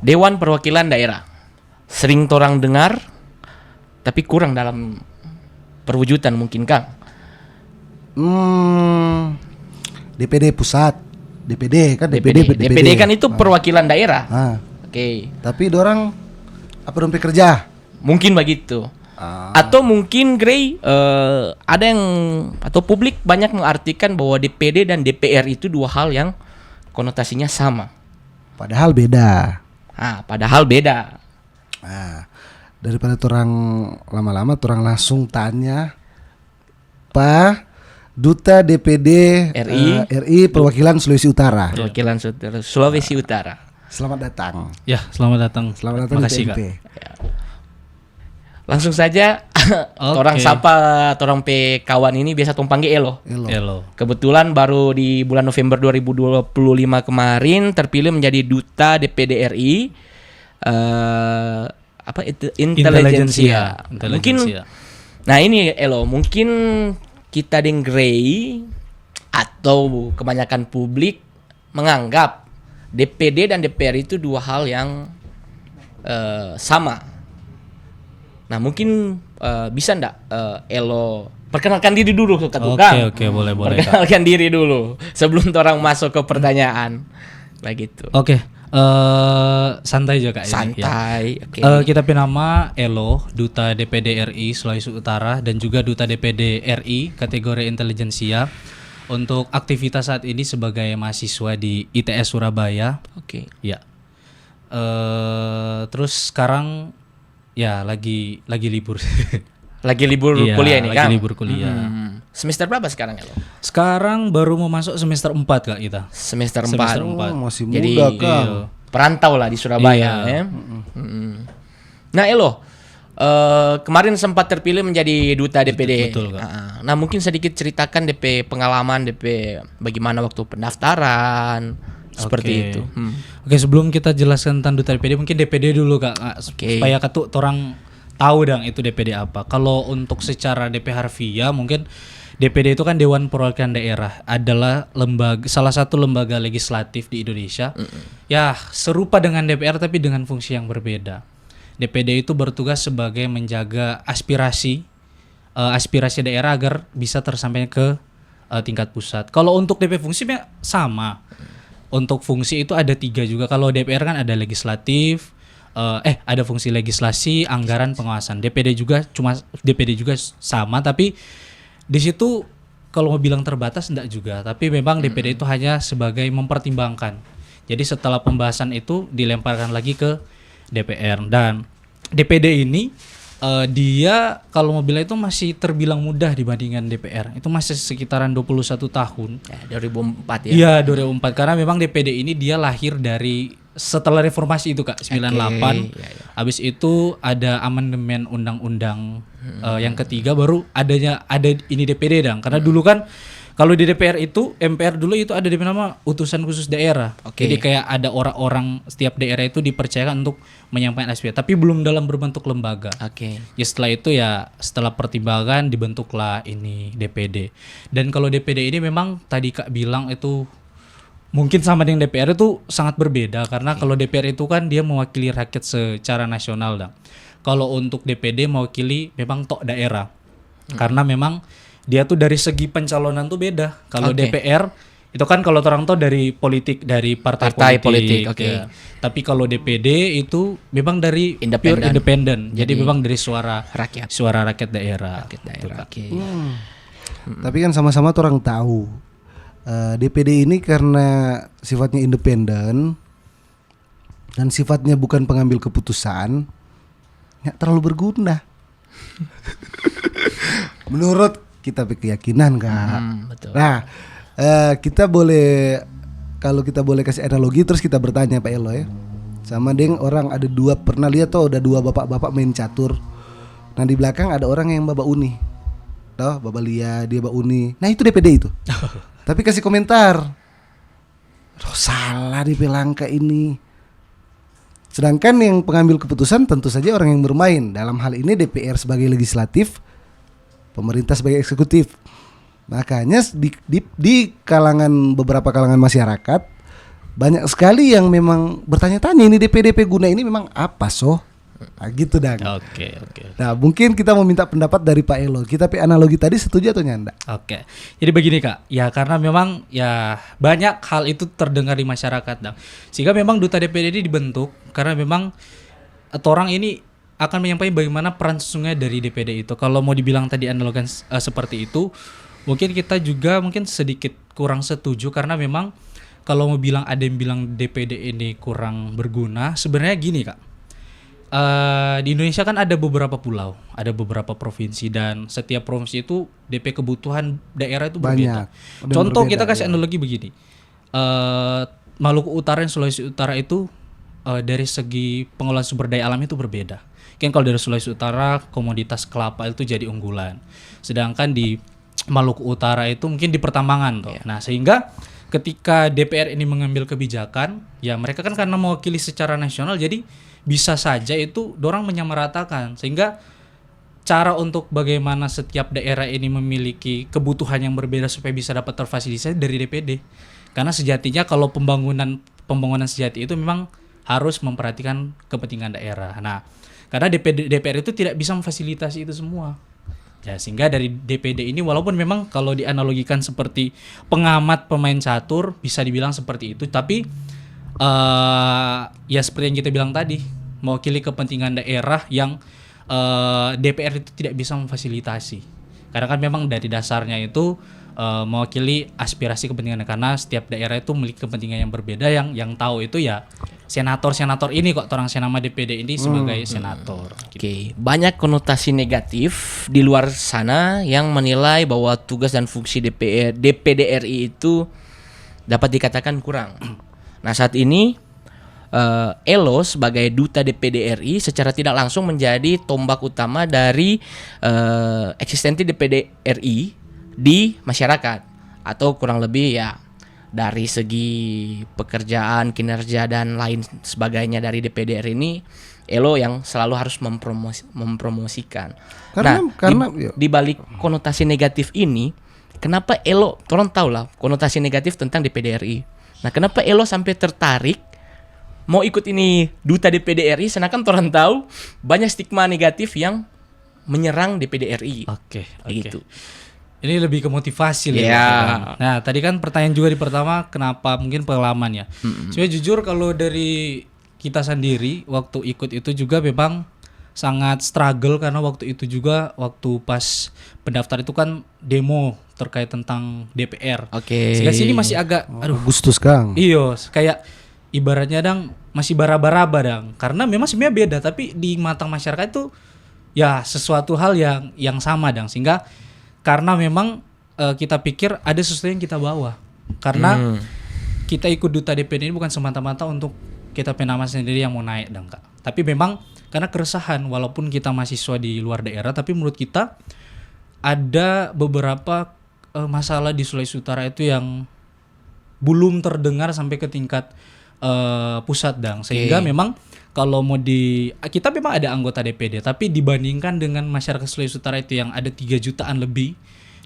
Dewan Perwakilan Daerah. Sering torang dengar, tapi kurang dalam perwujudan mungkin Kang. DPD pusat, DPD kan DPD kan itu perwakilan daerah. Oke. Tapi dorang apa dong kerja? Mungkin begitu. Atau mungkin Grey ada yang atau publik banyak mengartikan bahwa DPD dan DPR itu dua hal yang konotasinya sama. Padahal beda. Padahal beda. Daripada orang lama-lama orang langsung tanya Pak Duta DPD RI Perwakilan Sulawesi Utara. Perwakilan Sulawesi Utara. Selamat datang. Ya, selamat datang. Selamat datang Makasih, di Kak. Ya. Langsung saja orang sapa orang pe kawan ini biasa tong panggil Elo. Kebetulan baru di bulan November 2025 kemarin terpilih menjadi duta DPD RI Intelijensia. Mungkin nah ini Elo, mungkin kita deng Grey atau kebanyakan publik menganggap DPD dan DPR itu dua hal yang sama. Nah mungkin bisa ndak Elo perkenalkan diri dulu ke tukang. Oke, boleh. Perkenalkan diri dulu sebelum orang masuk ke pertanyaan. Begitu. Oke. Santai aja Kak. Santai. Ya. Kita punya nama Elo, Duta DPD RI Sulawesi Utara dan juga Duta DPD RI kategori intelijensia. Untuk aktivitas saat ini sebagai mahasiswa di ITS Surabaya. Oke. Ya. Terus sekarang ya lagi libur. Lagi libur kuliah ini kan? Lagi libur kuliah. Semester berapa sekarang Elo? Sekarang baru mau masuk semester 4 Kak kita. Semester 4. Masih Jadi, muda Kak. Perantau lah di Surabaya ya. Nah Elo, kemarin sempat terpilih menjadi duta DPD. Betul Kak. Nah mungkin sedikit ceritakan DP pengalaman DP bagaimana waktu pendaftaran seperti itu. Oke, sebelum kita jelaskan tentang duta DPD mungkin DPD dulu Kak. Supaya orang tahu dong itu DPD apa. Kalau untuk secara DP harfiah mungkin DPD itu kan Dewan Perwakilan Daerah, adalah salah satu lembaga legislatif di Indonesia. Ya, serupa dengan DPR tapi dengan fungsi yang berbeda. DPD itu bertugas sebagai menjaga aspirasi daerah agar bisa tersampaikan ke tingkat pusat. Kalau untuk DP fungsinya sama. Untuk fungsi itu ada 3 juga. Kalau DPR kan ada legislatif, ada fungsi legislasi, anggaran, pengawasan. DPD juga sama, tapi di situ kalau mau bilang terbatas enggak juga. Tapi memang DPD itu hanya sebagai mempertimbangkan. Jadi setelah pembahasan itu dilemparkan lagi ke DPR, dan DPD ini dia kalau mau bilang itu masih terbilang mudah dibandingkan DPR. Itu masih sekitaran 21 tahun. Ya, 2004 ya. Iya, 2004 karena memang DPD ini dia lahir dari setelah reformasi itu Kak, 98. Habis itu ada amandemen undang-undang yang ketiga, baru ada ini DPD dong. Karena dulu kan kalau di DPR itu, MPR dulu itu ada nama utusan khusus daerah. Jadi kayak ada orang-orang setiap daerah itu dipercayakan untuk menyampaikan aspirasi, tapi belum dalam berbentuk lembaga. Ya setelah itu ya setelah pertimbangan dibentuklah ini DPD. Dan kalau DPD ini memang tadi Kak bilang itu mungkin sama dengan DPR itu sangat berbeda, karena kalau DPR itu kan dia mewakili rakyat secara nasional dong. Kalau untuk DPD mewakili memang tok daerah. Karena memang dia tuh dari segi pencalonan tuh beda. Kalau DPR itu kan kalau orang tahu dari politik, dari partai politik. Ya. Tapi kalau DPD itu memang dari pure independen. Jadi memang dari suara rakyat daerah. Tapi kan sama-sama orang tahu DPD ini karena sifatnya independen dan sifatnya bukan pengambil keputusan, nggak terlalu berguna. Menurut kita keyakinan Kak. Betul. Nah, kita boleh, kalau kita boleh kasih analogi terus kita bertanya Pak Elo ya. Sama deng orang ada dua, pernah lihat tuh ada dua bapak-bapak main catur. Nah di belakang ada orang yang Bapak Uni. Tuh, Bapak Lia, dia Bapak Uni. Nah itu DPD itu. Tapi kasih komentar. Salah dibilang kayak ini. Sedangkan yang pengambil keputusan tentu saja orang yang bermain. Dalam hal ini DPR sebagai legislatif, pemerintah sebagai eksekutif. Makanya di kalangan beberapa kalangan masyarakat banyak sekali yang memang bertanya-tanya ini DP guna ini memang apa Nah, gitu Dang. Oke. Nah, mungkin kita mau minta pendapat dari Pak Elo. Kita analogi tadi setuju atau nyanda? Oke. Jadi begini Kak, ya karena memang ya banyak hal itu terdengar di masyarakat Dang. Sehingga memang duta DPD ini dibentuk karena memang orang ini akan menyampaikan bagaimana peran sesungguhnya dari DPD itu. Kalau mau dibilang tadi analogan seperti itu, mungkin kita juga mungkin sedikit kurang setuju karena memang kalau mau bilang ada yang bilang DPD ini kurang berguna, sebenarnya gini Kak. Di Indonesia kan ada beberapa pulau, ada beberapa provinsi dan setiap provinsi itu DP kebutuhan daerah itu berbeda. Contoh kita kasih analogi begini, Maluku Utara dan Sulawesi Utara itu dari segi pengolahan sumber daya alam itu berbeda. Kan kalau dari Sulawesi Utara komoditas kelapa itu jadi unggulan, sedangkan di Maluku Utara itu mungkin di pertambangan toh. Nah sehingga ketika DPR ini mengambil kebijakan, ya mereka kan karena mewakili secara nasional jadi bisa saja itu dorang menyamaratakan sehingga cara untuk bagaimana setiap daerah ini memiliki kebutuhan yang berbeda supaya bisa dapat terfasilitasi dari DPD. Karena sejatinya kalau pembangunan sejati itu memang harus memperhatikan kepentingan daerah. Nah, karena DPR itu tidak bisa memfasilitasi itu semua. Ya, sehingga dari DPD ini walaupun memang kalau dianalogikan seperti pengamat pemain catur bisa dibilang seperti itu, tapi ya seperti yang kita bilang tadi, mewakili kepentingan daerah yang DPR itu tidak bisa memfasilitasi. Karena kan memang dari dasarnya itu mewakili aspirasi kepentingan, karena setiap daerah itu memiliki kepentingan yang berbeda, yang tahu itu ya senator ini kok orang senama DPD ini sebagai senator. Oke, banyak konotasi negatif di luar sana yang menilai bahwa tugas dan fungsi DPD RI itu dapat dikatakan kurang. Nah, saat ini Elo sebagai duta DPD RI secara tidak langsung menjadi tombak utama dari eksistensi DPD RI di masyarakat, atau kurang lebih ya dari segi pekerjaan, kinerja dan lain sebagainya dari DPD RI ini Elo yang selalu harus mempromosikan. Karena di balik konotasi negatif ini, kenapa Elo, orang tahu lah konotasi negatif tentang DPD RI. Nah, kenapa Elo sampai tertarik mau ikut ini duta DPD RI, sedangkan orang tahu banyak stigma negatif yang menyerang DPD RI. Oke. Gitu. Ini lebih ke motivasi lah. Nah, tadi kan pertanyaan juga di pertama kenapa mungkin pengalaman ya. Sebenarnya jujur kalau dari kita sendiri waktu ikut itu juga memang sangat struggle karena waktu itu juga waktu pas pendaftar itu kan demo terkait tentang DPR. Sehingga sini masih agak Agustus Kang. Iya, kayak ibaratnya Dang masih bara-bara Dang. Karena memang sebenarnya beda, tapi di mata masyarakat itu ya sesuatu hal yang sama Dang. Sehingga karena memang kita pikir ada sesuatu yang kita bawa. Karena kita ikut duta DPD ini bukan semata-mata untuk kita penama sendiri yang mau naik Dang Kak. Tapi memang karena keresahan, walaupun kita mahasiswa di luar daerah, tapi menurut kita ada beberapa masalah di Sulawesi Utara itu yang belum terdengar sampai ke tingkat pusat Dang. Sehingga memang kalau mau kita memang ada anggota DPD, tapi dibandingkan dengan masyarakat Sulawesi Utara itu yang ada 3 jutaan lebih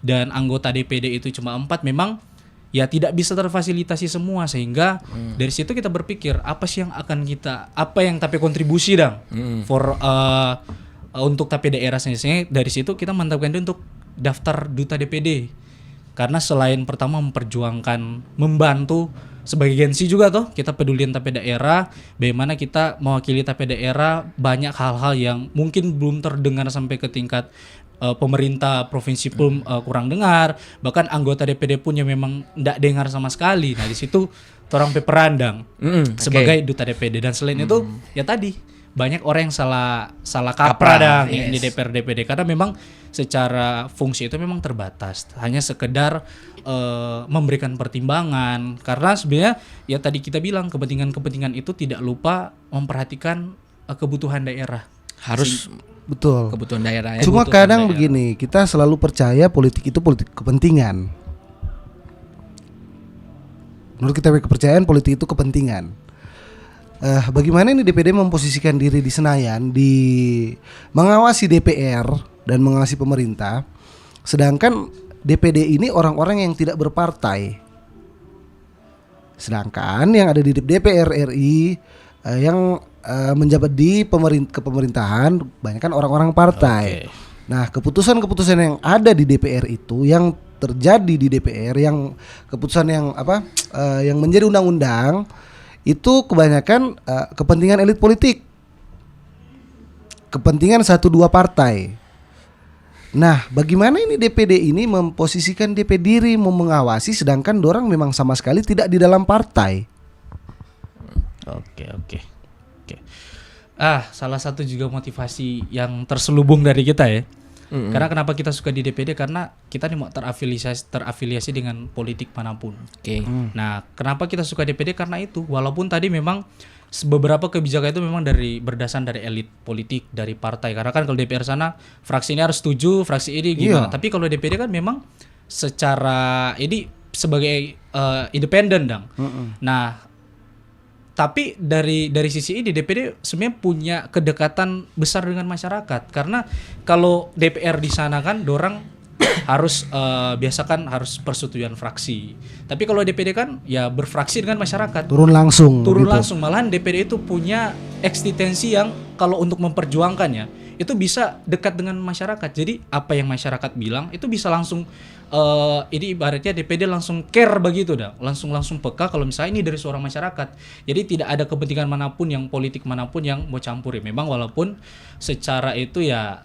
dan anggota DPD itu cuma 4, memang ya tidak bisa terfasilitasi semua. Sehingga dari situ kita berpikir apa sih yang akan apa yang tapi kontribusi Dang untuk tapi daerah sendiri. Dari situ kita mantapkan dia untuk daftar duta DPD. Karena selain pertama membantu sebagai gengsi juga toh, kita peduliin tapi daerah, bagaimana kita mewakili tapi daerah, banyak hal-hal yang mungkin belum terdengar sampai ke tingkat pemerintah provinsi pun kurang dengar, bahkan anggota DPD pun yang memang tidak dengar sama sekali. Nah di situ orang peperandang sebagai duta DPD. Dan selain itu ya tadi banyak orang yang salah kaprah di DPR DPD karena memang secara fungsi itu memang terbatas, hanya sekedar memberikan pertimbangan. Karena sebenarnya ya tadi kita bilang kepentingan itu tidak lupa memperhatikan kebutuhan daerah. Harus betul kebutuhan daerah ya. Cuma kadang begini, kita selalu percaya politik itu politik kepentingan. Menurut kita kepercayaan politik itu kepentingan. Bagaimana ini DPD memposisikan diri di Senayan, mengawasi DPR dan mengawasi pemerintah, sedangkan DPD ini orang-orang yang tidak berpartai. Sedangkan yang ada di DPR RI yang menjabat di kepemerintahan banyak kan orang-orang partai. Nah, keputusan-keputusan yang ada di DPR itu yang terjadi di DPR yang keputusan yang yang menjadi undang-undang itu kebanyakan kepentingan elit politik. Kepentingan 1-2 partai. Nah, bagaimana ini DPD ini memposisikan DP diri mau mengawasi sedangkan dorang memang sama sekali tidak di dalam partai. Oke. Salah satu juga motivasi yang terselubung dari kita ya. Karena kenapa kita suka di DPD karena kita nih mau terafiliasi dengan politik manapun. Nah, kenapa kita suka DPD karena itu walaupun tadi memang beberapa kebijakan itu memang berdasar dari elit politik dari partai. Karena kan kalau DPR sana fraksi ini harus setuju, fraksi ini gimana. Tapi kalau DPD kan memang secara ini sebagai independen dong. Nah, tapi dari sisi ini DPD sebenarnya punya kedekatan besar dengan masyarakat. Karena kalau DPR di sana kan dorang harus biasakan harus persetujuan fraksi. Tapi kalau DPD kan ya berfraksi dengan masyarakat. Turun langsung. Malahan DPD itu punya eksistensi yang kalau untuk memperjuangkannya itu bisa dekat dengan masyarakat. Jadi apa yang masyarakat bilang itu bisa langsung ini ibaratnya DPD langsung care begitu dah. Langsung peka kalau misalnya ini dari suara masyarakat. Jadi tidak ada kepentingan manapun yang politik manapun yang mau campur ya. Memang walaupun secara itu ya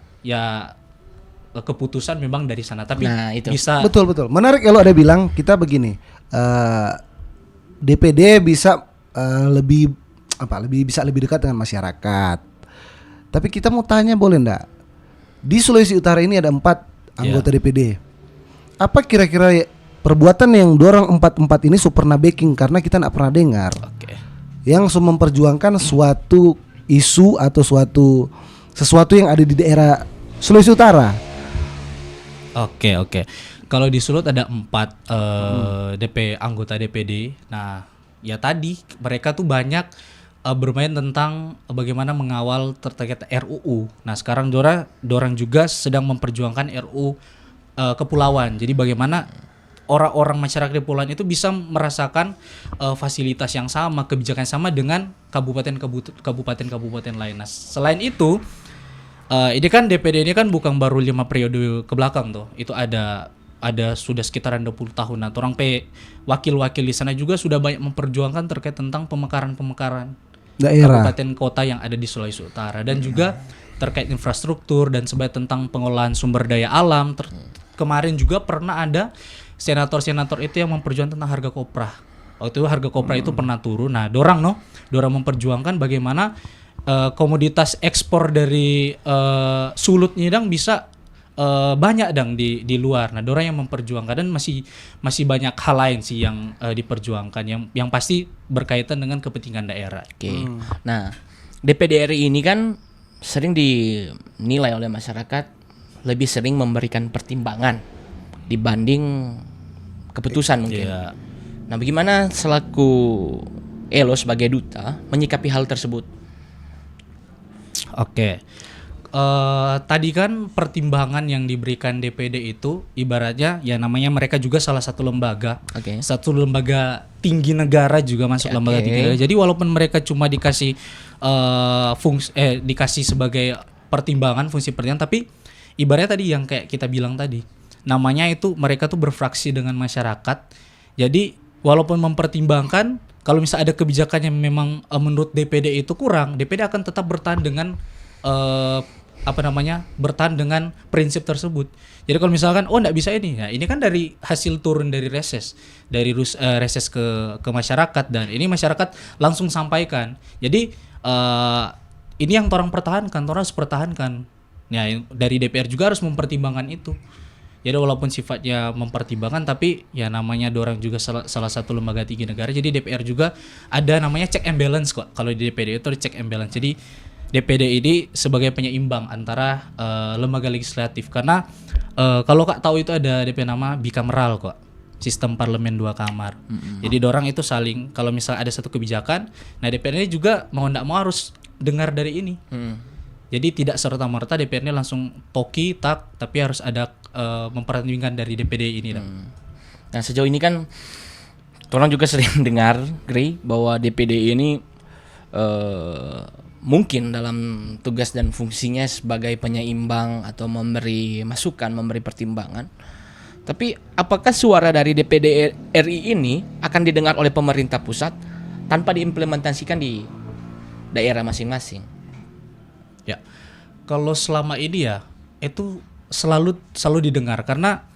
keputusan memang dari sana tapi itu bisa betul menarik kalau ada bilang kita begini DPD bisa lebih bisa lebih dekat dengan masyarakat. Tapi kita mau tanya boleh ndak di Sulawesi Utara ini ada 4 anggota DPD, apa kira-kira perbuatan yang dorang 4 ini pernah backing karena kita nggak pernah dengar yang memperjuangkan suatu isu atau sesuatu yang ada di daerah Sulawesi Utara. Oke. Kalau di Sulut ada 4 anggota DPD. Nah, ya tadi mereka tuh banyak bermain tentang bagaimana mengawal terkait RUU. Nah, sekarang dorang juga sedang memperjuangkan RUU kepulauan. Jadi bagaimana orang-orang masyarakat di kepulauan itu bisa merasakan fasilitas yang sama, kebijakan sama dengan kabupaten lain. Nah, selain itu ini kan DPD ini kan bukan baru 5 periode ke belakang tuh. Itu ada sudah sekitaran 20 tahun. Nah, orang wakil-wakil di sana juga sudah banyak memperjuangkan terkait tentang pemekaran daerah kabupaten kota yang ada di Sulawesi Utara dan juga terkait infrastruktur dan sebagai tentang pengolahan sumber daya alam. Kemarin juga pernah ada senator itu yang memperjuangkan tentang harga kopra. Waktu itu harga kopra itu pernah turun. Nah, dorang memperjuangkan bagaimana komoditas ekspor dari Sulut ini dang bisa banyak dang di luar. Nah, dorang yang memperjuangkan dan masih banyak hal lain sih yang diperjuangkan yang pasti berkaitan dengan kepentingan daerah. Nah, DPD RI ini kan sering dinilai oleh masyarakat lebih sering memberikan pertimbangan dibanding keputusan mungkin. Nah, bagaimana selaku Elo sebagai duta menyikapi hal tersebut? Tadi kan pertimbangan yang diberikan DPD itu ibaratnya ya namanya mereka juga salah satu lembaga, satu lembaga tinggi negara juga masuk lembaga tinggi negara. Jadi walaupun mereka cuma dikasih dikasih sebagai fungsi pertimbangan, tapi ibaratnya tadi yang kayak kita bilang tadi, namanya itu mereka tuh berfraksi dengan masyarakat. Jadi walaupun mempertimbangkan kalau misalnya ada kebijakan yang memang menurut DPD itu kurang, DPD akan tetap bertahan dengan bertahan dengan prinsip tersebut. Jadi kalau misalkan enggak bisa ini, ya ini kan dari hasil turun dari reses ke masyarakat dan ini masyarakat langsung sampaikan. Jadi ini yang orang harus pertahankan. Ya dari DPR juga harus mempertimbangkan itu. Jadi walaupun sifatnya mempertimbangkan tapi ya namanya dorang juga salah satu lembaga tinggi negara. Jadi DPR juga ada namanya check and balance kok. Kalau di DPD itu ada check and balance. Jadi DPD ini sebagai penyeimbang antara lembaga legislatif karena kalau Kak tahu itu ada DP nama bikameral kok. Sistem parlemen 2 kamar. Jadi dorang itu saling kalau misalnya ada satu kebijakan, nah DPR ini juga mau enggak mau harus dengar dari ini. Jadi tidak serta-merta DPR ini langsung tapi harus ada memperhatikan dari DPD ini. Nah, sejauh ini kan Orang juga sering dengar, Gray, bahwa DPD ini mungkin dalam tugas dan fungsinya sebagai penyeimbang atau memberi masukan, memberi pertimbangan. Tapi apakah suara dari DPD RI ini akan didengar oleh pemerintah pusat tanpa diimplementasikan di daerah masing-masing? Ya, kalau selama ini ya itu selalu didengar karena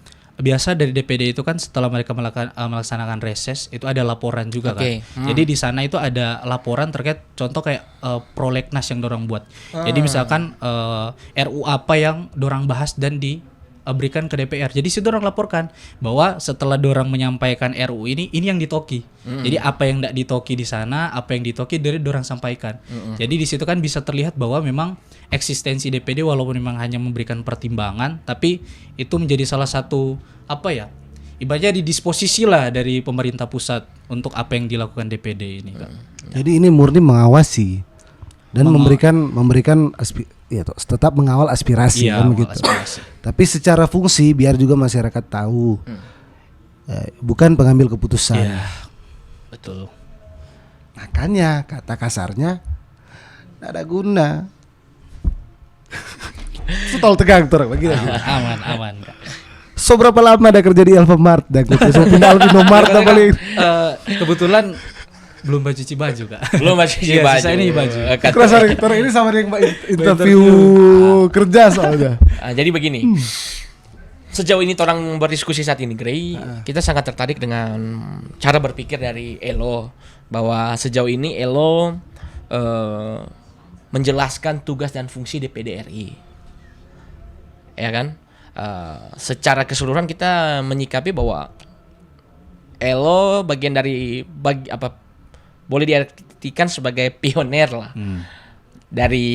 biasa dari DPD itu kan setelah mereka melaksanakan reses itu ada laporan juga kan. Jadi di sana itu ada laporan terkait contoh kayak prolegnas yang dorang buat. Jadi misalkan RU apa yang dorang bahas dan diberikan ke DPR. Jadi situ dorang laporkan bahwa setelah dorang menyampaikan RU ini yang ditoki. Jadi apa yang tidak ditoki di sana, apa yang ditoki dari dorang sampaikan. Jadi di situ kan bisa terlihat bahwa memang eksistensi DPD walaupun memang hanya memberikan pertimbangan, tapi itu menjadi salah satu ibaratnya di disposisi lah dari pemerintah pusat untuk apa yang dilakukan DPD ini kan. Jadi ini murni mengawasi dan memberikan tetap mengawal aspirasi kan begitu. Tapi secara fungsi biar juga masyarakat tahu. Bukan pengambil keputusan. Iya. Betul. Makanya kata kasarnya tidak ada guna. Tol tegang begitu. Aman. So berapa lama ada kerja di Alfamart dan so pindah Alfamart paling kebetulan belum cuci baju Kak. Belum cuci baju. Sisa ini baju. Kerasa ini sama yang interview kerja soalnya. Jadi begini. Sejauh ini orang berdiskusi saat ini, Gray, kita sangat tertarik dengan cara berpikir dari Elo bahwa sejauh ini Elo menjelaskan tugas dan fungsi DPD RI. Ya kan? Secara keseluruhan kita menyikapi bahwa Elo bagian dari boleh diartikan sebagai pioner lah dari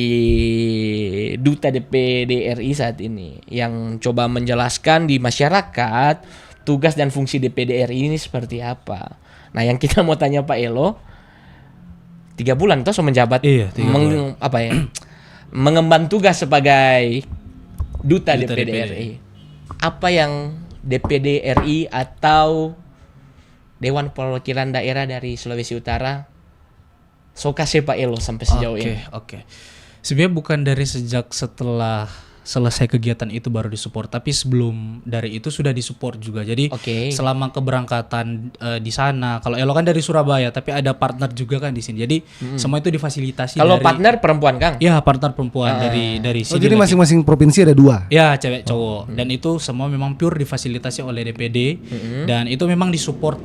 duta DPD RI saat ini yang coba menjelaskan di masyarakat tugas dan fungsi DPD RI ini seperti apa. Nah, yang kita mau tanya Pak Elo, 3 bulan toh menjabat, mengemban tugas sebagai duta DPD RI. Apa yang DPD RI atau Dewan Perwakilan Daerah dari Sulawesi Utara kasih Pak Elo sampai sejauh ini? Oke. Sebenarnya bukan dari sejak setelah selesai kegiatan itu baru disupport, tapi sebelum dari itu sudah disupport juga. Jadi selama keberangkatan di sana, kalau Elo kan dari Surabaya, tapi ada partner juga kan di sini. Jadi semua itu difasilitasi. Kalau partner perempuan Kang? Ya, partner perempuan dari sini. Jadi masing-masing provinsi ada 2. Ya, cewek cowok. Dan itu semua memang pure difasilitasi oleh DPD dan itu memang disupport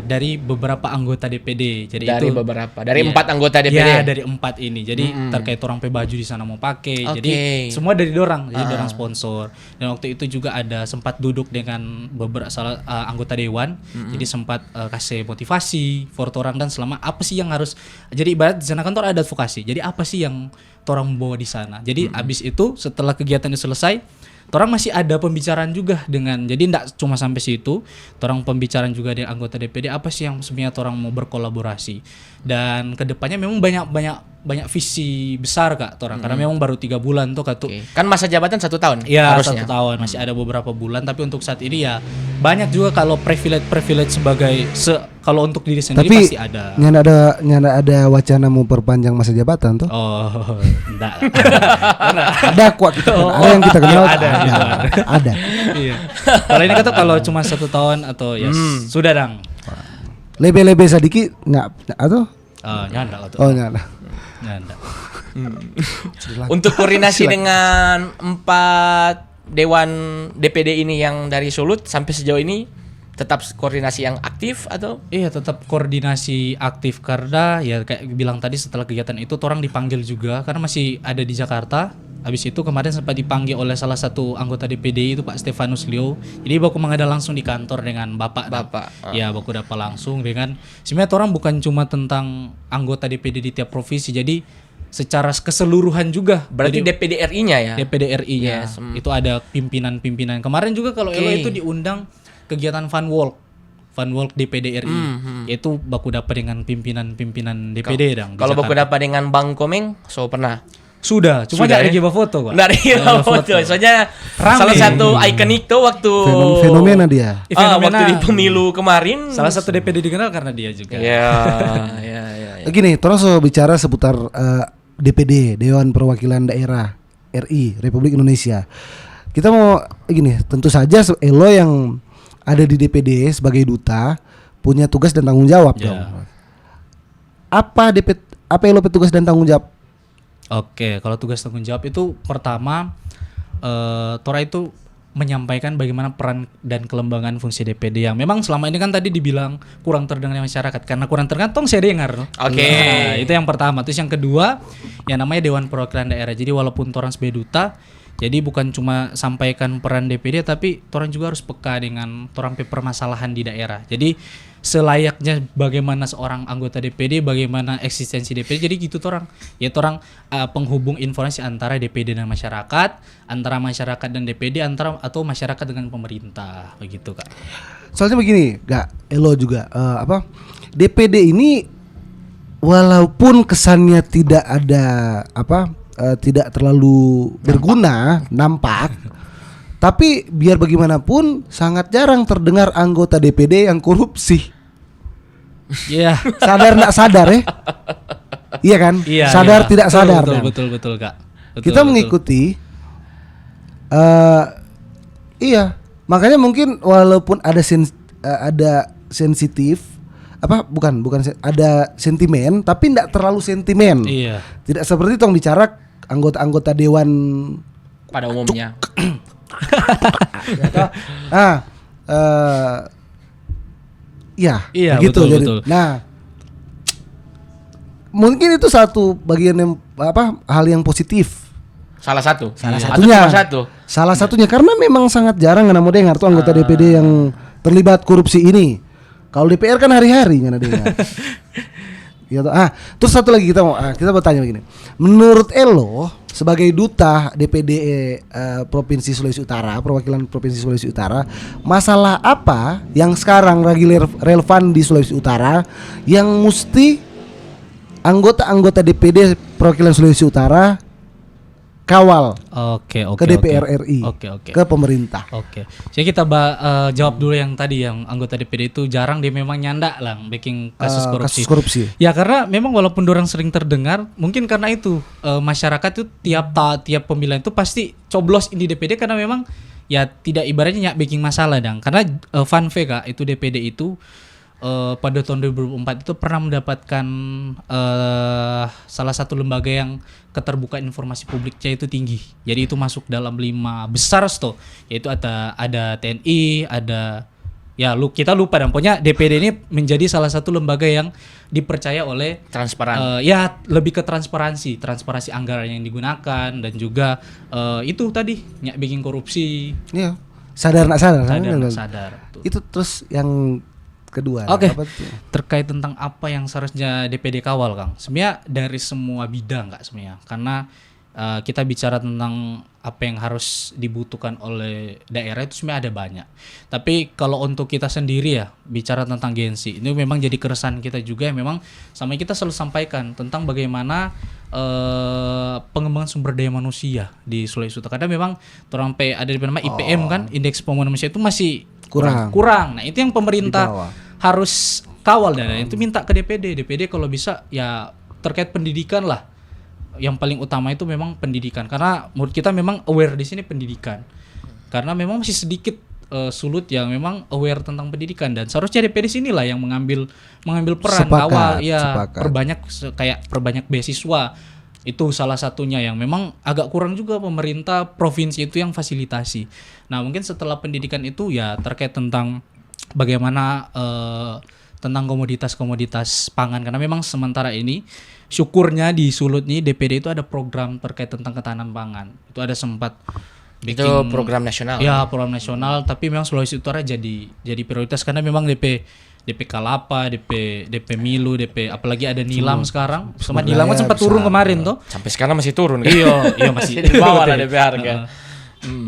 dari beberapa anggota DPD. Jadi dari itu dari 4 anggota DPD. Ya, dari 4 ini. Jadi terkait orang baju di sana mau pakai. Jadi semua dari dorang, jadi dorang sponsor. Dan waktu itu juga ada sempat duduk dengan beberapa anggota dewan. Jadi sempat kasih motivasi for orang dan selama apa sih yang harus. Jadi ibarat di sana kan ada advokasi. Jadi apa sih yang orang bawa di sana. Jadi abis itu setelah kegiatan itu selesai, orang masih ada pembicaraan juga dengan, jadi tidak cuma sampai situ, orang pembicaraan juga dengan anggota DPD apa sih yang sebenarnya orang mau berkolaborasi. Dan kedepannya memang banyak visi besar Kak orang, karena memang baru 3 bulan tuh Kak tuh. Kan masa jabatan 1 tahun? Iya, harusnya 1 tahun, masih ada beberapa bulan, tapi untuk saat ini ya banyak juga kalau privilege sebagai kalau untuk diri sendiri tapi pasti ada. Nyana ada wacana mau perpanjang masa jabatan tuh? Oh, enggak. Ada kuat kita kan. Ada yang kita kenal. Ada. Iya. Kalau ini kata kalau cuma 1 tahun atau ya sudah dang. Lebe-lebe sadiki enggak atau? Nyanda atau. Oh, nyanda. Untuk koordinasi dengan 4 dewan DPD ini yang dari Sulut sampai sejauh ini tetap koordinasi yang aktif atau? Iya, tetap koordinasi aktif karena ya kayak bilang tadi setelah kegiatan itu orang dipanggil juga karena masih ada di Jakarta. Habis itu kemarin sempat dipanggil oleh salah satu anggota DPD itu Pak Stefanus Leo. Jadi baku menghadap langsung di kantor dengan Bapak. Ya, baku dapat langsung dengan sebenarnya orang bukan cuma tentang anggota DPD di tiap provinsi. Jadi secara keseluruhan juga. Berarti jadi, DPD RI-nya ya? DPD RI-nya. Yes. Itu ada pimpinan-pimpinan. Kemarin juga kalau Elo itu diundang kegiatan Fun Walk DPD RI. Yaitu baku dapat dengan pimpinan DPD dong. Kalau baku dapat dengan Bang Komeng, pernah? Sudah, cuma Sudah, ada ya? giba foto kok. Dari foto. Soalnya salah satu ikonik tuh waktu Fenomena dia. waktu di pemilu kemarin. Salah satu DPD dikenal karena dia juga. Ya. Gini, terus bicara seputar DPD, Dewan Perwakilan Daerah RI Republik Indonesia. Kita mau gini, tentu saja Elo yang ada di DPD sebagai duta punya tugas dan tanggung jawab dong. Apa Elo tugas dan tanggung jawab? Oke, kalau tugas tanggung jawab itu pertama Tora itu menyampaikan bagaimana peran dan kelembagaan fungsi DPD yang memang selama ini kan tadi dibilang kurang terdengar di masyarakat karena kurang terdengar tong saya dengar. Oke. Nah, itu yang pertama. Terus yang kedua yang namanya Dewan Perwakilan Daerah. Jadi walaupun Torang sebagai duta, jadi bukan cuma sampaikan peran DPD tapi Torang juga harus peka dengan Torang permasalahan di daerah. Jadi selayaknya bagaimana seorang anggota DPD, bagaimana eksistensi DPD. Jadi gitu Torang. Ya Torang penghubung informasi antara DPD dan masyarakat, antara masyarakat dan DPD, atau masyarakat dengan pemerintah, begitu Kak. Soalnya begini, Elo juga DPD ini walaupun kesannya tidak ada tidak terlalu berguna nampak, tapi biar bagaimanapun sangat jarang terdengar anggota DPD yang korupsi. Iya. Sadar nggak sadar ya? Iya kan? Iya, sadar iya. tidak sadar. Betul Kak. Kita mengikuti. Iya. Makanya mungkin walaupun ada sensitif, ada sentimen, tapi tidak terlalu sentimen. Iya. Tidak seperti tong bicara anggota-anggota dewan Pada umumnya. Iya, begitu. Betul, Jadi, betul. nah, mungkin itu satu bagian yang hal yang positif. Salah satu. Satunya. Salah satunya karena memang sangat jarang nggak mau dengar tuh anggota DPD yang terlibat korupsi ini. Kalau DPR kan hari-hari nggak dengar. Ya, terus satu lagi kita bertanya begini. Menurut Elo sebagai duta DPD Provinsi Sulawesi Utara, perwakilan Provinsi Sulawesi Utara, masalah apa yang sekarang lagi relevan di Sulawesi Utara yang mesti anggota-anggota DPD perwakilan Sulawesi Utara kawal Oke, ke DPR RI, ke pemerintah. Oke. Jadi kita jawab dulu yang tadi yang anggota DPD itu jarang dia memang nyanda lah bikin kasus korupsi. Ya karena memang walaupun orang sering terdengar, mungkin karena itu masyarakat itu tiap pemilihan itu pasti coblos di DPD karena memang ya tidak ibaratnya bikin masalah dong. Karena fun fact Kak, itu DPD itu pada tahun 2004 itu pernah mendapatkan salah satu lembaga yang keterbukaan informasi publiknya itu tinggi. Jadi itu masuk dalam 5 besar yaitu ada TNI, ada kita lupa dan pokoknya DPD ini menjadi salah satu lembaga yang dipercaya oleh transparan. Lebih ke transparansi anggaran yang digunakan dan juga itu tadi bikin korupsi. Iya. Sadar. Itu terus yang kedua. Oke. Terkait tentang apa yang seharusnya DPD kawal, Kang. Sebenarnya dari semua bidang, Kak, sebenarnya. Karena kita bicara tentang apa yang harus dibutuhkan oleh daerah itu sebenarnya ada banyak. Tapi kalau untuk kita sendiri ya, bicara tentang Gen-Z, ini memang jadi keresahan kita juga yang memang sama kita selalu sampaikan tentang bagaimana pengembangan sumber daya manusia di Sulawesi Utara. Karena memang sampai ada di nama IPM kan, Indeks Pembangunan Manusia itu masih kurang. Nah, itu yang pemerintah harus kawal dan itu minta ke DPD kalau bisa ya terkait pendidikan lah. Yang paling utama itu memang pendidikan karena menurut kita memang aware di sini pendidikan. Karena memang masih sedikit sulut yang memang aware tentang pendidikan dan seharusnya DPD sinilah yang mengambil peran kawal perbanyak beasiswa. Itu salah satunya yang memang agak kurang juga pemerintah provinsi itu yang fasilitasi. Nah, mungkin setelah pendidikan itu ya terkait tentang bagaimana tentang komoditas pangan karena memang sementara ini syukurnya di Sulut nih DPD itu ada program terkait tentang ketahanan pangan. Itu ada sempat bikin, itu program nasional. Ya, program nasional tapi memang Sulawesi Utara jadi prioritas karena memang DP Kalapa, DP Milu, apalagi ada Nilam sekarang. Sama Nilam kan sempat turun kemarin tuh. Sampai sekarang masih turun kan? Iya masih di bawah lah DP harga.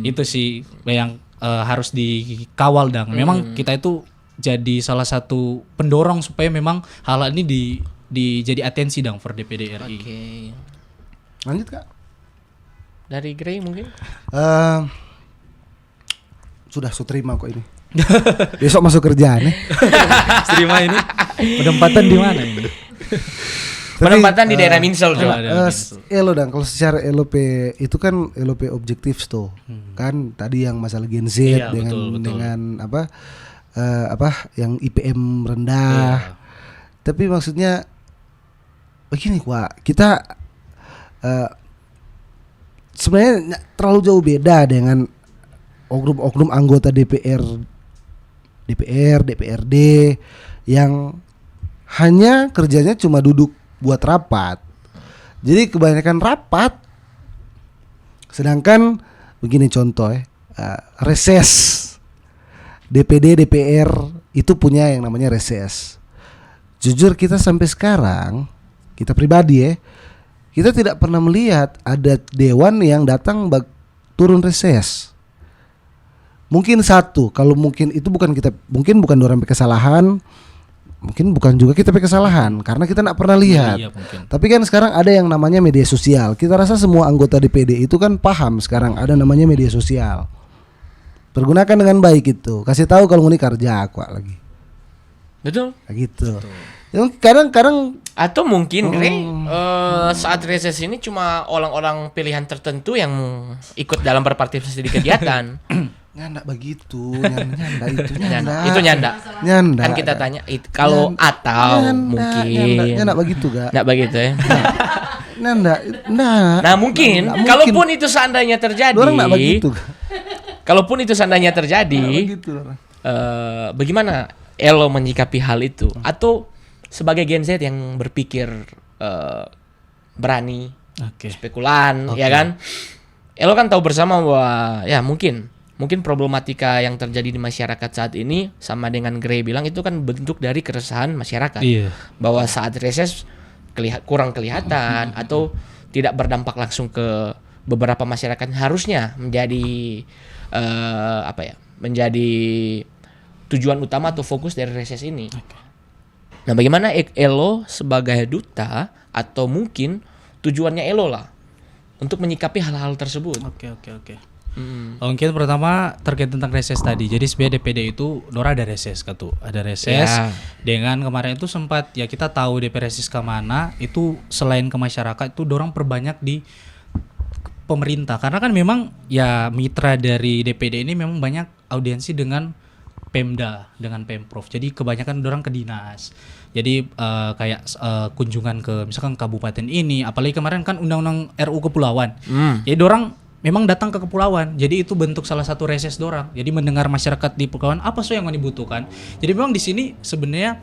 Itu sih yang harus dikawal dan memang kita itu jadi salah satu pendorong supaya memang hal ini jadi atensi dong for DPD RI. Lanjut Kak. dari Grey mungkin? Sudah terima kok ini. Besok masuk kerjaan nih. Terima ini. Penempatan di mana ini? Penempatan di daerah Minsel coba. Elo dan kalau secara LOP itu kan LOP objektif tuh. Kan tadi yang masalah Gen Z Iya, dengan betul. dengan apa yang IPM rendah. Iya. Tapi maksudnya begini Wak, kita sebenarnya terlalu jauh beda dengan oknum-oknum anggota DPRD yang hanya kerjanya cuma duduk buat rapat. Jadi kebanyakan rapat. Sedangkan begini contoh reses DPD DPR itu punya yang namanya reses. Jujur kita sampai sekarang, kita pribadi kita tidak pernah melihat ada dewan yang datang turun reses. Mungkin satu, kalau mungkin itu bukan dorang kesalahan, mungkin bukan juga kita kesalahan karena kita tidak pernah lihat. Iya, mungkin. Tapi kan sekarang ada yang namanya media sosial. Kita rasa semua anggota DPD itu kan paham sekarang ada namanya media sosial. Pergunakan dengan baik itu. Kasih tahu kalau ini kerja aku lagi. Betul. Kayak gitu. Kadang-kadang Atau mungkin Grey saat reses ini cuma orang-orang pilihan tertentu yang ikut dalam berpartisipasi di kegiatan. nyanda begitu, nyanda itu nyanda. Itu nyanda. Nyanda. Kan kita tanya kalau atau mungkin nyanda begitu gak? enggak begitu ya. Nyanda. Nah, mungkin kalaupun itu seandainya terjadi. Orang enggak begitu. Kalaupun itu seandainya terjadi, Begitu. bagaimana Elo menyikapi hal itu? Atau sebagai Gen Z yang berpikir berani, spekulan, ya kan? Elo kan tahu bersama bahwa ya mungkin problematika yang terjadi di masyarakat saat ini sama dengan Grey bilang itu kan bentuk dari keresahan masyarakat. Iya. Bahwa saat reses kurang kelihatan atau tidak berdampak langsung ke beberapa masyarakat harusnya menjadi menjadi tujuan utama atau fokus dari reses ini. Nah, bagaimana Elo sebagai duta atau mungkin tujuannya Elo lah untuk menyikapi hal-hal tersebut? Oke. Mungkin pertama terkait tentang reses tadi. Jadi sebenarnya DPD itu Dora ada reses ada reses dengan kemarin itu sempat ya kita tahu DP reses ke mana itu selain ke masyarakat itu dorang perbanyak di pemerintah karena kan memang ya mitra dari DPD ini memang banyak audiensi dengan Pemda dengan Pemprov. Jadi kebanyakan dorang ke dinas. Jadi kayak kunjungan ke misalkan kabupaten ini apalagi kemarin kan undang-undang RU Kepulauan. Jadi dorang memang datang ke kepulauan. Jadi itu bentuk salah satu reses dorang. Jadi mendengar masyarakat di kepulauan apa sih yang dibutuhkan. Jadi memang di sini sebenarnya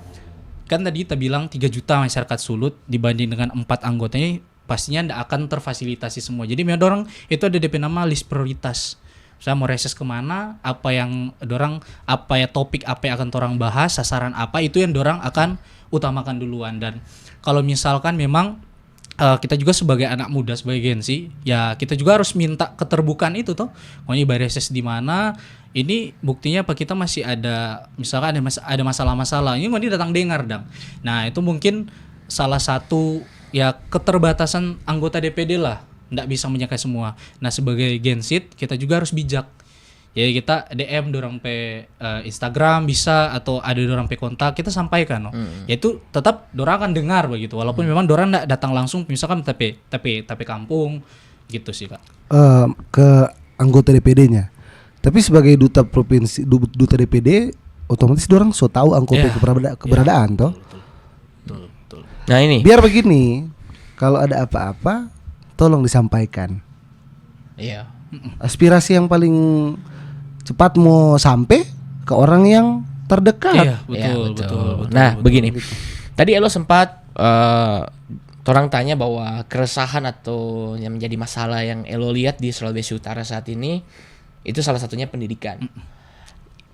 kan tadi kita bilang 3 juta masyarakat Sulut dibanding dengan 4 anggotanya pastinya tidak akan terfasilitasi semua. Jadi memang dorang itu ada DP nama list prioritas. Saya mau reses kemana, apa yang dorang, apa ya topik apa yang akan dorang bahas, sasaran apa itu yang dorang akan utamakan duluan. Dan kalau misalkan memang kita juga sebagai anak muda, sebagai Gen Z, ya kita juga harus minta keterbukaan itu toh. Pokoknya reses di mana, ini buktinya apa kita masih ada, misalkan ada masalah-masalah, ini mau datang dengar dong. Nah itu mungkin salah satu ya keterbatasan anggota DPD lah. Nggak bisa menyangka semua. Nah sebagai Gen Z kita juga harus bijak. Jadi kita DM dorang pe Instagram bisa atau ada dorang pe kontak kita sampaikan yaitu tetap dorang akan dengar begitu walaupun memang dorang nggak datang langsung misalkan tapi kampung gitu sih Kak. Ke anggota DPD-nya. Tapi sebagai duta provinsi duta DPD otomatis dorang so tahu anggota keberadaan toh. Betul. Nah ini. Biar begini, kalau ada apa-apa tolong disampaikan. Iya. Aspirasi yang paling cepat mau sampai ke orang yang terdekat. Iya, betul. Nah, begini. Tadi Elo sempat orang tanya bahwa keresahan atau yang menjadi masalah yang Elo lihat di Sulawesi Utara saat ini itu salah satunya pendidikan.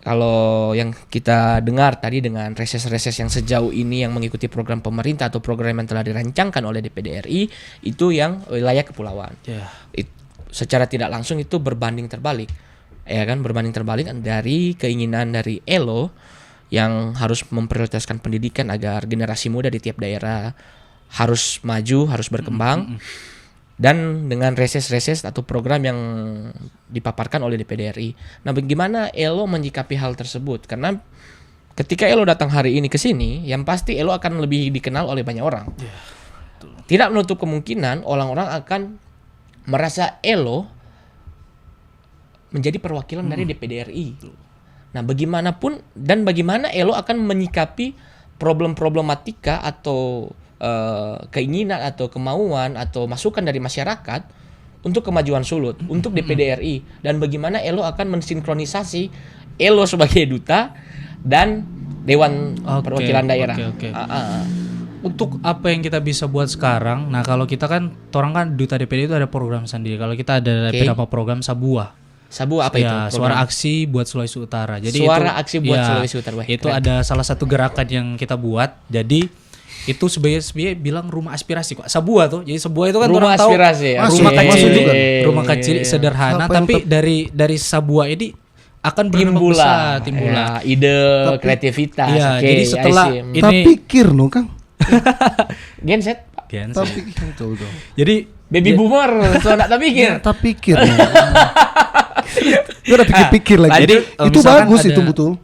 Kalau yang kita dengar tadi dengan reses-reses yang sejauh ini yang mengikuti program pemerintah atau program yang telah dirancangkan oleh DPD RI itu yang wilayah kepulauan. Secara tidak langsung itu berbanding terbalik. Ya kan, berbanding terbalik dari keinginan dari Elo yang harus memprioritaskan pendidikan agar generasi muda di tiap daerah harus maju, harus berkembang. dan dengan reses-reses atau program yang dipaparkan oleh DPD RI. Nah, bagaimana Elo menyikapi hal tersebut? Karena ketika Elo datang hari ini ke sini, yang pasti Elo akan lebih dikenal oleh banyak orang. Tidak menutup kemungkinan orang-orang akan merasa Elo menjadi perwakilan dari DPD RI. Nah, bagaimanapun dan bagaimana Elo akan menyikapi problematika atau keinginan atau kemauan atau masukan dari masyarakat untuk kemajuan Sulut, untuk DPD RI, dan bagaimana Elo akan mensinkronisasi Elo sebagai duta dan Dewan Perwakilan Daerah. Untuk apa yang kita bisa buat sekarang, nah kalau kita kan, orang kan duta DPD itu ada program sendiri. Kalau kita ada beberapa program Sabua. Sabua apa itu? Suara aksi buat Sulawesi Utara. Jadi suara aksi buat Sulawesi Utara. Itu ada salah satu gerakan yang kita buat. Jadi itu sebenarnya bilang rumah aspirasi kok. Sabua tuh. Jadi Sabua itu kan rumah orang tahu aspirasi ya. Rumah kecil sederhana, tapi dari Sabua ini akan timbulan ya, ide, kreativitas. Iya, jadi setelah ini tak pikir no Kang. Genset. Tapi jadi baby boomer, so nak tak pikir. Tak pikir. Gue udah pikir-pikir lagi. Jadi itu bagus itu betul.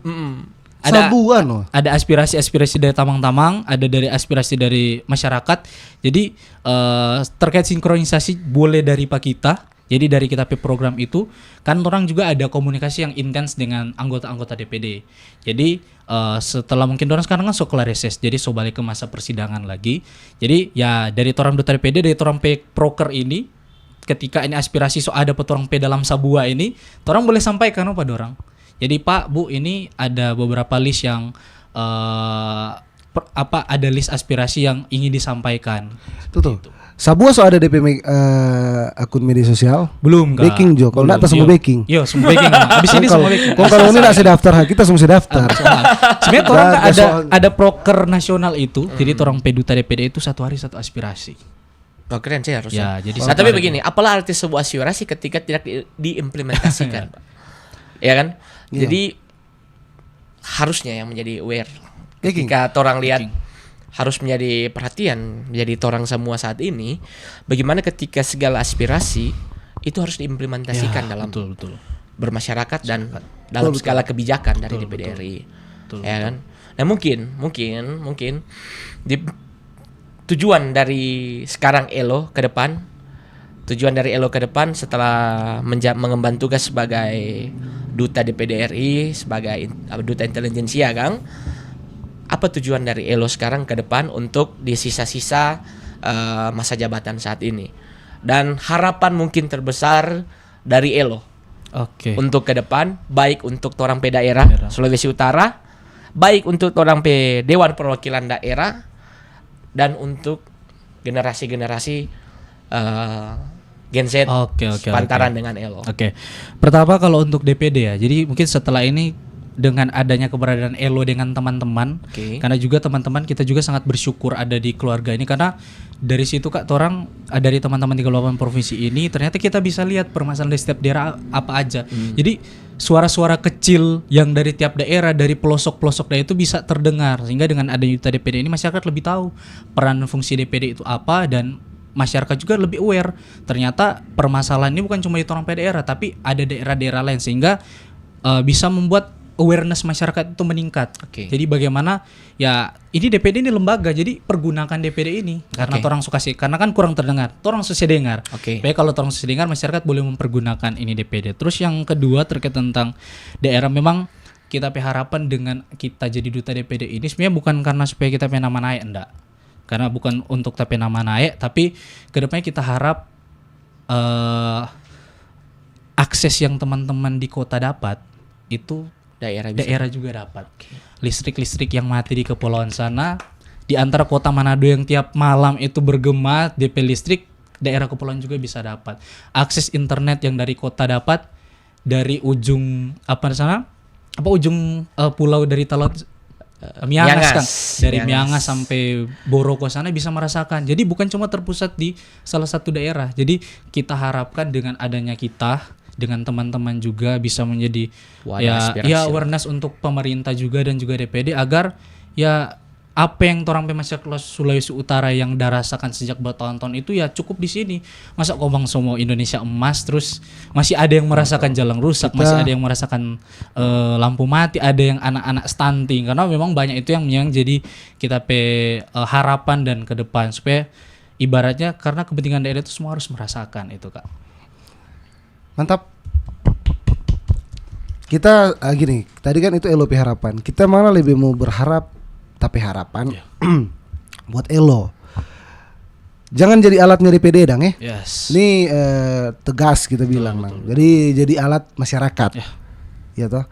Sabuan loh. Ada aspirasi dari tamang-tamang, ada dari aspirasi dari masyarakat. Jadi terkait sinkronisasi boleh dari Pak kita. Jadi dari kita program itu kan orang juga ada komunikasi yang intens dengan anggota-anggota DPD. Jadi setelah mungkin orang sekarang kan kelar reses, jadi balik ke masa persidangan lagi. Jadi ya dari orang duta DPD, dari orang proker ini, ketika ini aspirasi ada petorang dalam Sabua ini, orang boleh sampaikan pada orang. Jadi Pak, Bu, ini ada beberapa list yang ada list aspirasi yang ingin disampaikan. Tuh. Sabua ada DP akun media sosial? Belum, Kak. Baking Jo. Kalau enggak semua baking. Iya, semua baking. Habis ini semua baking. Kalau ini enggak daftar, kita semua daftar. Sebenarnya orang ada proker nasional itu. Jadi orang duta DPD itu satu hari satu aspirasi. Oh, keren sih harusnya. Ya, jadi tapi begini, apalah arti sebuah aspirasi ketika tidak diimplementasikan, Pak? Ya kan? Jadi harusnya yang menjadi aware. Ketika orang lihat harus menjadi perhatian, menjadi orang semua saat ini, bagaimana ketika segala aspirasi itu harus diimplementasikan dalam betul. bermasyarakat dan dalam segala kebijakan dari DPD RI. Ya kan? Nah, mungkin tujuan dari sekarang Elo ke depan setelah mengemban tugas sebagai duta DPD RI, sebagai duta intelijensia, Kang. Apa tujuan dari Elo sekarang ke depan untuk di sisa-sisa masa jabatan saat ini? Dan harapan mungkin terbesar dari Elo untuk ke depan, baik untuk orang daerah Sulawesi Utara, baik untuk orang Dewan Perwakilan Daerah, dan untuk generasi-generasi Gen Z pantaran dengan Elo. Pertama kalau untuk DPD ya, jadi mungkin setelah ini dengan adanya keberadaan Elo dengan teman-teman, karena juga teman-teman kita juga sangat bersyukur ada di keluarga ini, karena dari situ Kak, orang dari teman-teman 38 provinsi ini ternyata kita bisa lihat permasalahan di setiap daerah apa aja. Jadi suara-suara kecil yang dari tiap daerah, dari pelosok-pelosok daerah itu bisa terdengar, sehingga dengan adanya duta DPD ini masyarakat lebih tahu peran dan fungsi DPD itu apa, dan masyarakat juga lebih aware. Ternyata permasalahan ini bukan cuma di orang daerah, tapi ada daerah-daerah lain, sehingga bisa membuat awareness masyarakat itu meningkat. Jadi bagaimana ya ini DPD ini lembaga, jadi pergunakan DPD ini karena orang suka sih, karena kan kurang terdengar, orang susah dengar. Baik kalau orang susah dengar, masyarakat boleh mempergunakan ini DPD. Terus yang kedua terkait tentang daerah, memang kita harapan dengan kita jadi duta DPD ini sebenarnya bukan karena supaya kita pengen nama naik, enggak. Karena bukan untuk tapi nama naik, tapi kedepannya kita harap akses yang teman-teman di kota dapat itu daerah juga dapat. Listrik yang mati di kepulauan sana, di antara kota Manado yang tiap malam itu bergema DP listrik, daerah kepulauan juga bisa dapat. Akses internet yang dari kota dapat, dari ujung ujung pulau dari Miangas kan, dari Miangas sampai Boroko sana bisa merasakan. Jadi bukan cuma terpusat di salah satu daerah. Jadi kita harapkan dengan adanya kita, dengan teman-teman juga bisa menjadi awareness untuk pemerintah juga dan juga DPD, agar ya apa yang orang masyarakat Sulawesi Utara yang dirasakan sejak bertahun-tahun itu ya cukup di sini. Masa kau bang semua Indonesia emas terus masih ada yang merasakan jalan rusak, masih ada yang merasakan lampu mati, ada yang anak-anak stunting, karena memang banyak itu yang jadi kita harapan dan ke depan supaya ibaratnya karena kepentingan daerah itu semua harus merasakan itu Kak. Mantap. Kita gini, tadi kan itu LOP harapan. Kita malah lebih mau berharap tapi harapan buat Elo. Jangan jadi alatnya DPD dang ya. Yes. Ini tegas kita bilang betul. Jadi alat masyarakat. Ya toh.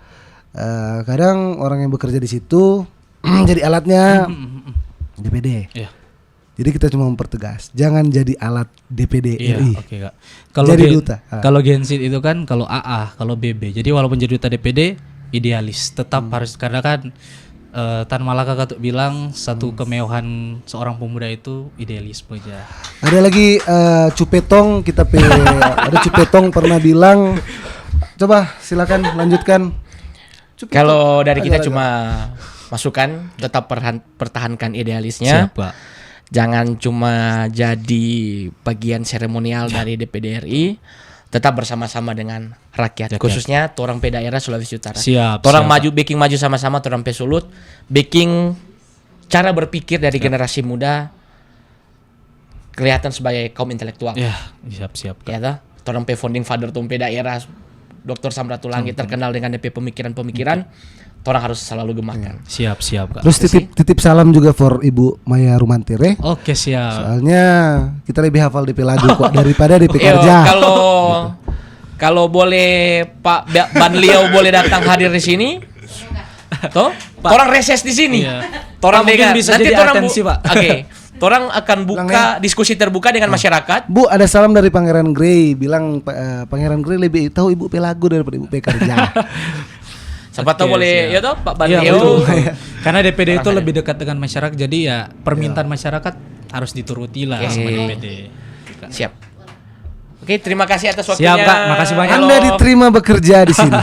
Kadang orang yang bekerja di situ jadi alatnya DPD. Jadi kita cuma mempertegas, jangan jadi alat DPD RI. Oke Kak. Kalau jadi duta. Kalau Gensit itu kan kalau AA, kalau BB. Jadi walaupun jadi duta DPD idealis, tetap harus karena kan Tan Malaka Katuk bilang satu kemewahan seorang pemuda itu idealisme aja. Ada lagi Cupetong ada Cupetong pernah bilang, coba silakan lanjutkan. Kalau dari kita cuma masukan, tetap pertahankan idealisnya. Siap, Pak. Jangan cuma jadi bagian seremonial dari DPD RI. Tetap bersama-sama dengan rakyat, khususnya torang pe daerah Sulawesi Utara. Torang maju, baking maju sama-sama, torang pe Sulut, baking cara berpikir dari generasi muda kelihatan sebagai kaum intelektual. Ya, siap. Ya toh, torang pe founding father torang pe daerah Dr. Samratulangi terkenal dengan DP pemikiran-pemikiran. Torang harus selalu gemakan. Siap Kak. Terus titip salam juga for Ibu Maya Rumantire. Oke, siap. Soalnya kita lebih hafal DP lagu kok daripada DP kerja. Kalau boleh Pak Banliau boleh datang hadir di sini. Toh, orang reses di sini. Torang mungkin bisa nanti jadi atensi, Pak. Oke. Torang akan buka diskusi terbuka dengan masyarakat. Bu, ada salam dari Pangeran Grey, bilang Pangeran Grey lebih tahu Ibu pe lagu daripada Ibu pe kerja. Siapa tahu boleh ya toh Pak Banliau. Karena DPD itu lebih dekat dengan masyarakat, jadi ya permintaan masyarakat harus dituruti lah sama DPD. Siap. Oke, terima kasih atas waktunya. Siap Kak, makasih banyak. Anda diterima bekerja di sini.